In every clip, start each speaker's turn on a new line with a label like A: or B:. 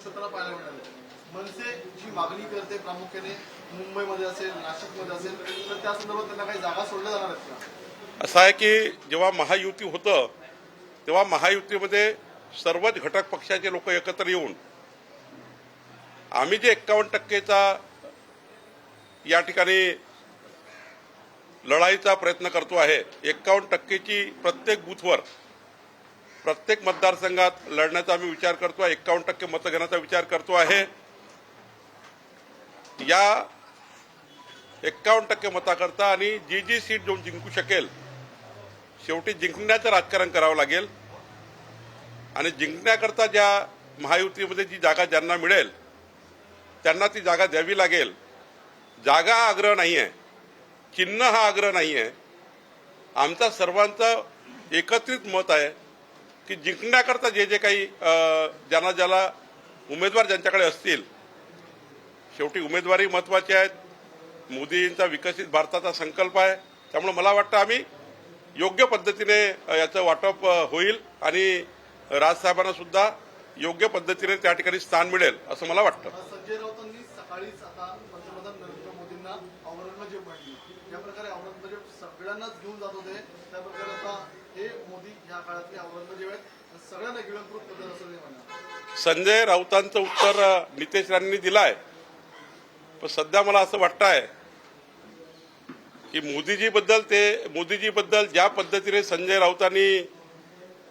A: स्वतःला पाहायला मिळाले। मनसे जी मागणी करते प्रामुख्याने मुंबईमध्ये असेल, नाशिकमध्ये असेल, तर त्या संदर्भात त्यांना काही जागा सोडल्या जाणार आहेत का?
B: असं आहे की जेव्हा महायुती होतं तेव्हा महायुतीमध्ये सर्वच घटक पक्षाचे लोक एकत्र येऊन आम्ही जे 51%चा या ठिकाणी लढाईचा प्रयत्न करतो आहे, 51%ची प्रत्येक बूथवर प्रत्येक मतदारसंघात लढण्याचा आम्ही विचार करतो आहे, 51% मतं घेण्याचा विचार करतो आहे। या 51% मताकरता आणि जी सीट जो जिंकू शकेल शेवटी जिंकण्याचं राजकारण करावं लागेल आणि जिंकण्याकरता ज्या महायुतीमध्ये जी जागा ज्यांना मिळेल त्यांना ती जागा द्यावी लागेल। जागा हा आग्रह नाही आहे, चिन्ह हा आग्रह नाही आहे, आमचा सर्वांचा एकत्रित मत आहे की जिंकण्याकरता जे जे काही ज्याला उमेदवार ज्यांच्याकडे असतील, शेवटी उमेदवारी महत्त्वाची आहेत। मोदींचा विकसित भारताचा संकल्प आहे, त्यामुळे मला वाटतं आम्ही योग्य पद्धतीने याचं वाटप होईल आणि राजसाहेबांना सुद्धा योग्य पद्धतीने त्या ठिकाणी स्थान मिळेल असं मला वाटतं।
A: संजय राऊतांनी सकाळीच आता पंतप्रधान नरेंद्र मोदींना औरंगजेब म्हणली, ज्या प्रकारे औरंगजेब सगळ्यांनाच घेऊन जात होते त्या प्रकारे आता हे मोदी ह्या काळातले औरंगजेब आहेत, सगळ्यांना गिळंकृत करतात असं ते म्हणतात।
B: संजय राऊतांचं उत्तर नितेश राणेंनी दिलं आहे, पण सध्या मला असं वाटतं आहे की मोदीजीबद्दल ज्या पद्धतीने संजय राऊतांनी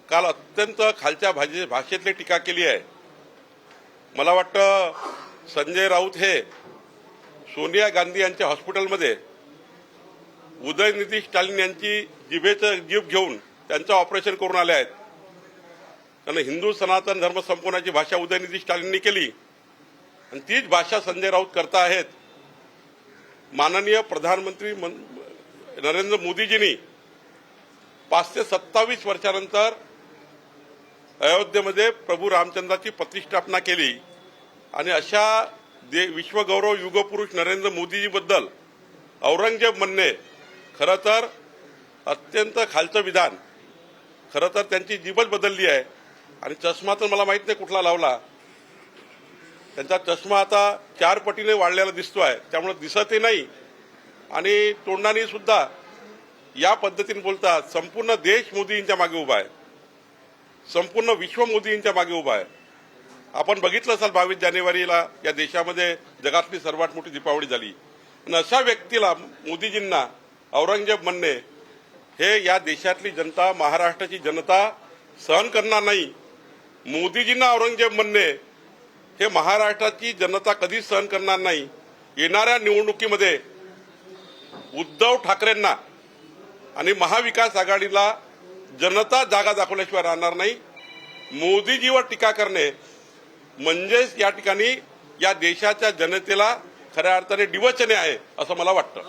B: काल अत्यंत खालच्या भाषेतली टीका केली आहे, मला वाटतं संजय राऊत हे सोनिया गांधी यांच्या हॉस्पिटलमध्ये उदयनिधी स्टॅलिन यांची जीभ घेऊन त्यांचं ऑपरेशन करून आले आहेत। त्यांना हिंदू सनातन धर्म संपवण्याची भाषा उदयनिधी स्टॅलिननी केली आणि तीच भाषा संजय राऊत करता आहेत। माननीय प्रधानमंत्री नरेंद्र मोदीजींनी 5 ते 27 वर्षानंतर अयोध्येमध्ये प्रभू रामचंद्राची प्रतिष्ठापना केली आणि अशा विश्वगौरव युगपुरुष नरेंद्र मोदीजीबद्दल औरंगजेब म्हणणे खरं तर अत्यंत खालचं विधान। खरं तर त्यांची जीभच बदलली आहे आणि चष्मा तर मला माहित नाही कुठला लावला, त्यांचा चष्मा आता 4 पटीने वाढलेला दिसतोय, त्यामुळे दिसतही नाही आणि तोंडाने सुद्धा या पद्धतीने बोलतात। संपूर्ण देश मोदींच्या मागे उभा आहे, संपूर्ण विश्व मोदींच्या मागे उभा आहे। आपण बघितलं असाल 22 जानेवारीला या देशामध्ये जगातली सर्वात मोठी दीपावली झाली आणि अशा व्यक्तीला मोदीजींना औरंगजेब म्हणणे हे या देशातली जनता, महाराष्ट्राची जनता सहन करणार नाही। मोदीजींना औरंगजेब म्हणणे हे महाराष्ट्राची जनता कधीच सहन करणार नाही। येणाऱ्या निवडणुकीमध्ये उद्धव ठाकरेंना आणि महाविकास आघाडीला जनता जागा दाखवल्याशिवाय राहणार नाही। मोदीजीवर टीका करणे म्हणजेच या ठिकाणी या देशाच्या जनतेला खऱ्या अर्थाने डिवचणे आहे असं मला वाटतं।